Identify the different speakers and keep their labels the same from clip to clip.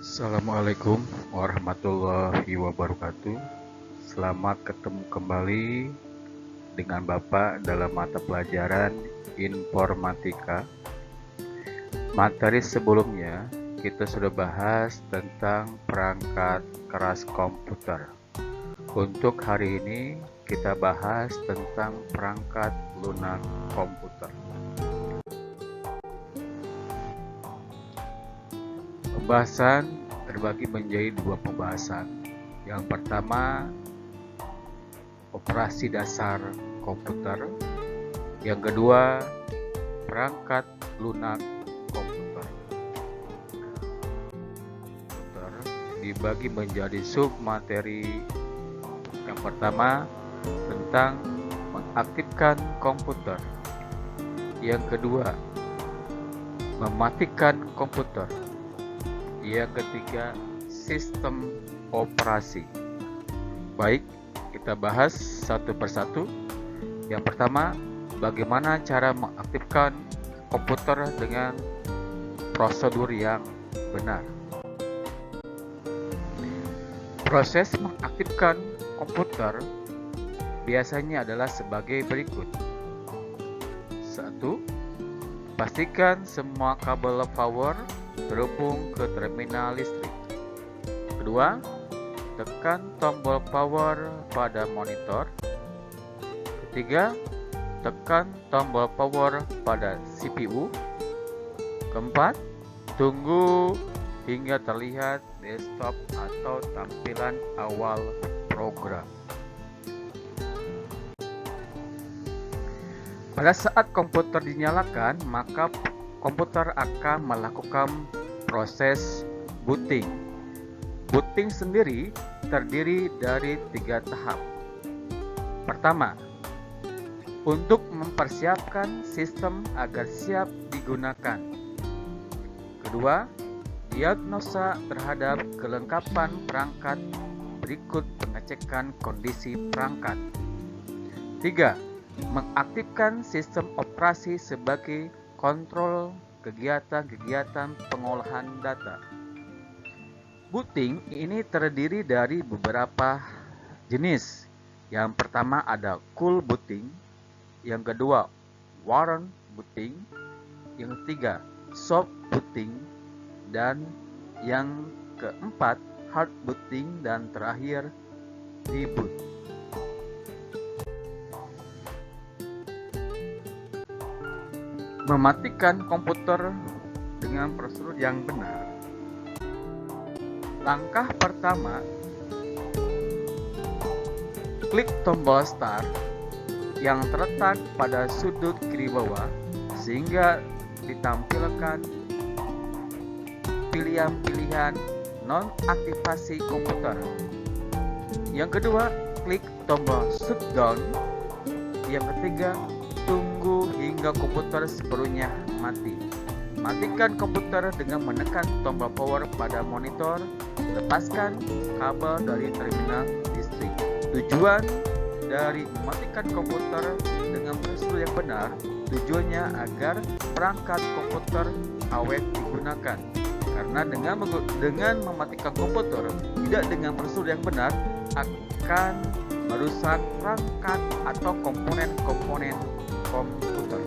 Speaker 1: Assalamualaikum warahmatullahi wabarakatuh. Selamat ketemu kembali dengan Bapak dalam mata pelajaran Informatika. Materi sebelumnya kita sudah bahas tentang perangkat keras komputer. Untuk hari ini kita bahas tentang perangkat lunak komputer. Pembahasan terbagi menjadi dua pembahasan. Yang pertama, operasi dasar komputer. Yang kedua, perangkat lunak komputer. Dibagi menjadi submateri. Yang pertama, tentang mengaktifkan komputer. Yang kedua, mematikan komputer. Yang ketiga, sistem operasi. Baik, kita bahas satu persatu. Yang pertama, bagaimana cara mengaktifkan komputer dengan prosedur yang benar. Proses mengaktifkan komputer biasanya adalah sebagai berikut. 1. Pastikan semua kabel power terhubung ke terminal listrik. Kedua, tekan tombol power pada monitor. Ketiga, tekan tombol power pada CPU. Keempat, tunggu hingga terlihat desktop atau tampilan awal program. Pada saat komputer dinyalakan, maka komputer akan melakukan proses booting. Booting sendiri terdiri dari 3 tahap. Pertama, untuk mempersiapkan sistem agar siap digunakan. Kedua, diagnosa terhadap kelengkapan perangkat berikut pengecekan kondisi perangkat. 3. Mengaktifkan sistem operasi sebagai kontrol kegiatan-kegiatan pengolahan data. Booting ini terdiri dari beberapa jenis. Yang pertama ada cool booting, yang kedua warm booting, yang ketiga soft booting, dan yang keempat hard booting, dan terakhir reboot. Mematikan komputer dengan prosedur yang benar. Langkah pertama, klik tombol start yang terletak pada sudut kiri bawah sehingga ditampilkan pilihan-pilihan nonaktifasi komputer. Yang kedua, klik tombol shutdown. Yang ketiga, tunggu hingga komputer sepenuhnya mati. Matikan komputer dengan menekan tombol power pada monitor. Lepaskan kabel dari terminal listrik. Tujuan dari mematikan komputer dengan prosedur yang benar, tujuannya agar perangkat komputer awet digunakan. Karena dengan mematikan komputer tidak dengan prosedur yang benar akan merusak perangkat atau komponen-komponen komputer.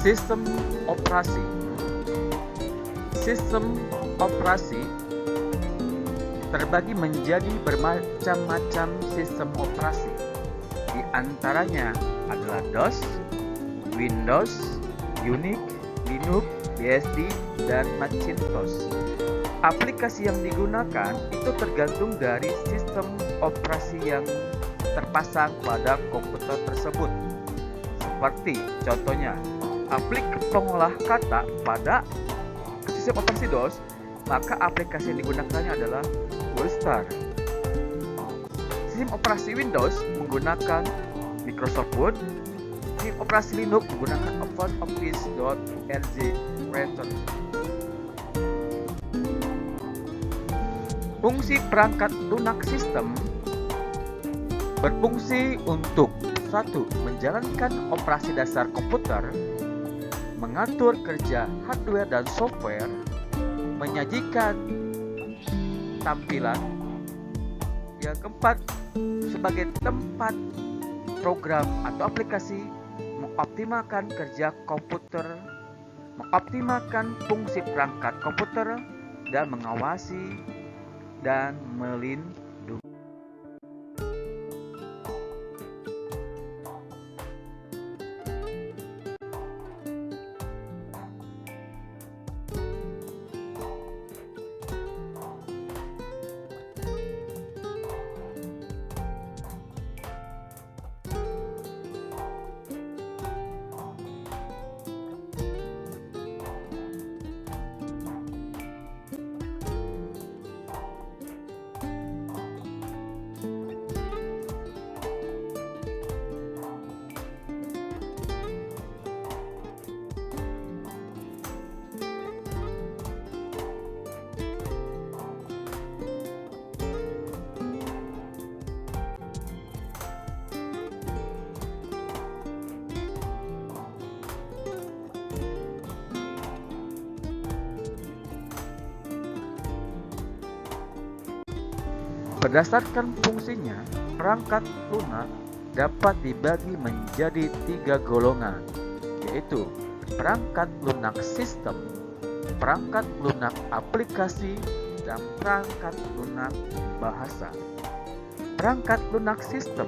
Speaker 1: Sistem operasi. Sistem operasi terbagi menjadi bermacam-macam sistem operasi. Di antaranya adalah DOS, Windows, Unix, Linux, BSD, dan Macintosh. Aplikasi yang digunakan itu tergantung dari sistem operasi yang terpasang pada komputer tersebut. Seperti contohnya, aplikasi pengolah kata pada sistem operasi DOS, maka aplikasi yang digunakannya adalah WordStar. Sistem operasi Windows menggunakan Microsoft Word. Sistem operasi Linux menggunakan OpenOffice.org Writer. Fungsi perangkat lunak sistem berfungsi untuk 1. Menjalankan operasi dasar komputer, mengatur kerja hardware dan software, menyajikan tampilan. Yang keempat, sebagai tempat program atau aplikasi, mengoptimalkan kerja komputer, mengoptimalkan fungsi perangkat komputer, dan mengawasi dan melindungi. Berdasarkan fungsinya, perangkat lunak dapat dibagi menjadi 3 golongan, yaitu perangkat lunak sistem, perangkat lunak aplikasi, dan perangkat lunak bahasa. Perangkat lunak sistem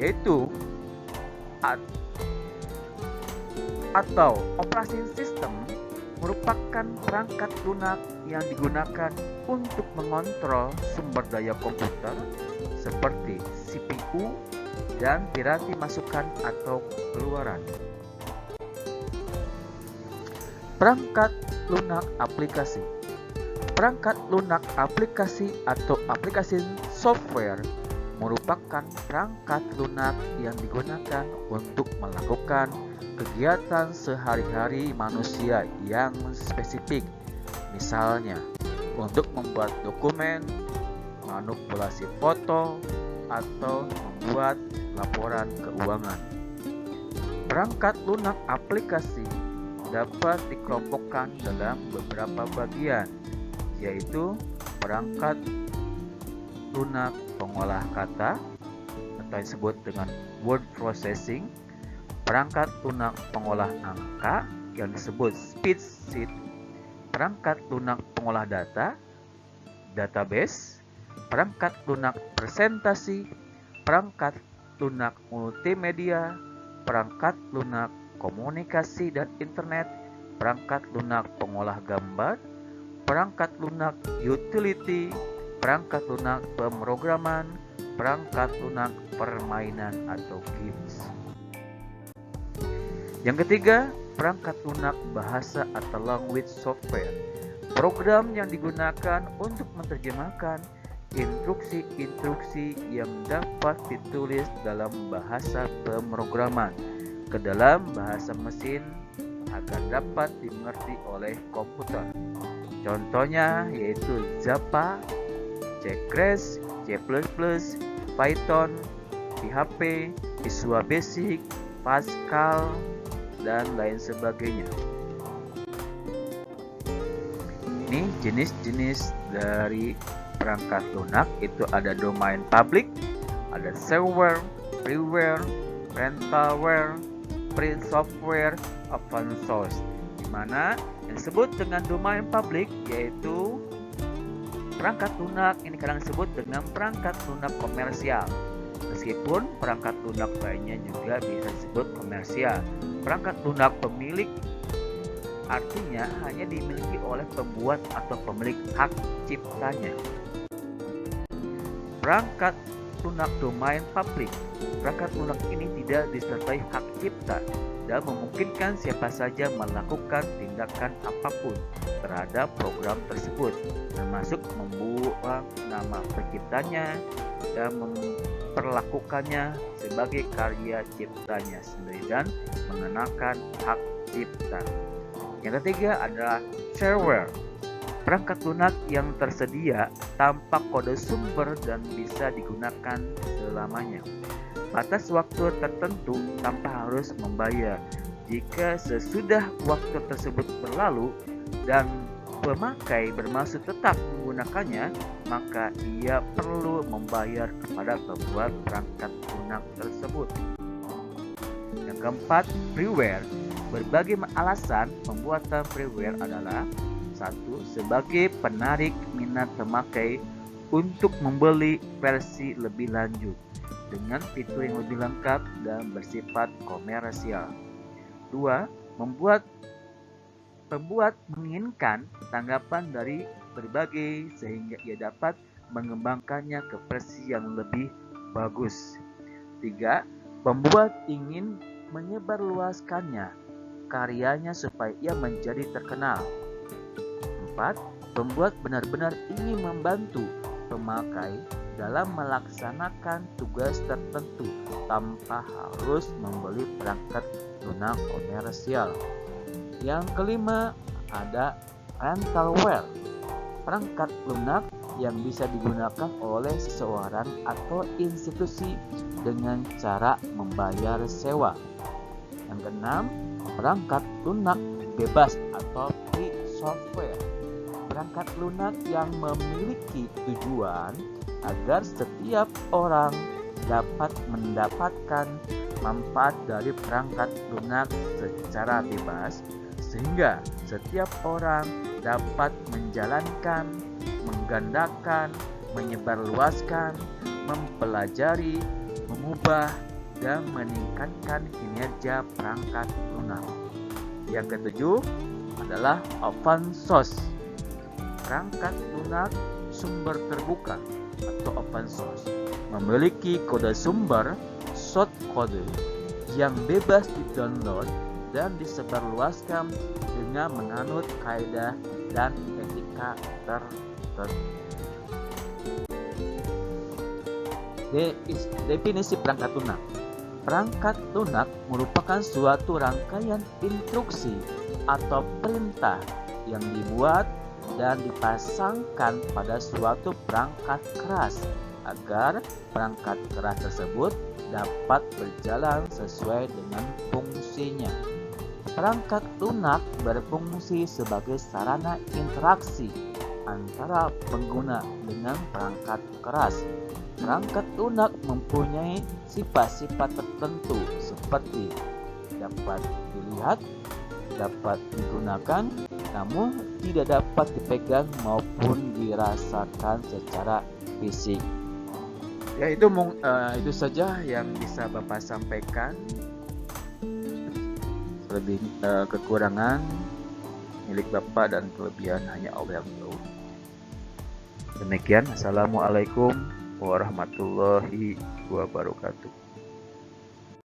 Speaker 1: yaitu atau operasi sistem merupakan perangkat lunak yang digunakan untuk mengontrol sumber daya komputer seperti CPU dan pirati masukan atau keluaran. Perangkat lunak aplikasi. Perangkat lunak aplikasi atau aplikasi software merupakan perangkat lunak yang digunakan untuk melakukan kegiatan sehari-hari manusia yang spesifik, misalnya untuk membuat dokumen, manipulasi foto, atau membuat laporan keuangan. Perangkat lunak aplikasi dapat dikelompokkan dalam beberapa bagian, yaitu perangkat lunak pengolah kata atau disebut dengan word processing, perangkat lunak pengolah angka yang disebut spreadsheet, perangkat lunak pengolah data, database, perangkat lunak presentasi, perangkat lunak multimedia, perangkat lunak komunikasi dan internet, perangkat lunak pengolah gambar, perangkat lunak utility, perangkat lunak pemrograman, perangkat lunak permainan atau games. Yang ketiga, perangkat lunak bahasa atau language software. Program yang digunakan untuk menerjemahkan instruksi-instruksi yang dapat ditulis dalam bahasa pemrograman ke dalam bahasa mesin agar dapat dimengerti oleh komputer. Contohnya yaitu Java, C++, C++, Python, PHP, Visual Basic, Pascal, dan lain sebagainya. Ini jenis-jenis dari perangkat lunak, itu ada domain public, ada shareware, freeware, rentalware, free software, open source. Di mana yang disebut dengan domain public yaitu perangkat lunak ini kadang disebut dengan perangkat lunak komersial. Meskipun perangkat lunak lainnya juga bisa disebut komersial. Perangkat lunak pemilik artinya hanya dimiliki oleh pembuat atau pemilik hak ciptanya. Perangkat lunak domain publik. Perangkat lunak ini tidak disertai hak cipta dan memungkinkan siapa saja melakukan tindakan apapun terhadap program tersebut, termasuk membuang nama penciptanya dan memperlakukannya sebagai karya ciptanya sendiri dan mengenakan hak cipta. Yang ketiga adalah shareware. Perangkat lunak yang tersedia tanpa kode sumber dan bisa digunakan selamanya. Batas waktu tertentu tanpa harus membayar. Jika sesudah waktu tersebut berlalu dan pemakai bermaksud tetap menggunakannya, maka ia perlu membayar kepada pembuat perangkat lunak tersebut. Yang keempat, freeware. Berbagai alasan pembuatan freeware adalah: 1. Sebagai penarik minat pemakai untuk membeli versi lebih lanjut dengan fitur yang lebih lengkap dan bersifat komersial. 2. Pembuat menginginkan tanggapan dari berbagai sehingga ia dapat mengembangkannya ke versi yang lebih bagus. 3. Pembuat ingin menyebarluaskannya karyanya supaya ia menjadi terkenal. 4. Pembuat benar-benar ingin membantu pemakai dalam melaksanakan tugas tertentu tanpa harus membeli perangkat lunak komersial. Yang kelima, ada rentalware. Perangkat lunak yang bisa digunakan oleh seseorang atau institusi dengan cara membayar sewa. Yang keenam, perangkat lunak bebas atau free software. Perangkat lunak yang memiliki tujuan agar setiap orang dapat mendapatkan manfaat dari perangkat lunak secara bebas, sehingga setiap orang dapat menjalankan, menggandakan, menyebarluaskan, mempelajari, mengubah, dan meningkatkan kinerja perangkat lunak. Yang ketujuh adalah open source. Perangkat lunak sumber terbuka atau open source memiliki kode sumber source code yang bebas di-download dan disebarluaskan dengan menganut kaidah dan etika tertentu. Definisi perangkat lunak. Perangkat lunak merupakan suatu rangkaian instruksi atau perintah yang dibuat dan dipasangkan pada suatu perangkat keras agar perangkat keras tersebut dapat berjalan sesuai dengan fungsinya. Perangkat lunak berfungsi sebagai sarana interaksi antara pengguna dengan perangkat keras. Perangkat lunak mempunyai sifat-sifat tertentu seperti dapat dilihat, dapat digunakan, namun tidak dapat dipegang maupun dirasakan secara fisik. Ya, itu saja yang bisa Bapak sampaikan. Lebih kekurangan milik Bapak dan kelebihan hanya Allah yang tahu. Demikian, Assalamualaikum warahmatullahi wabarakatuh.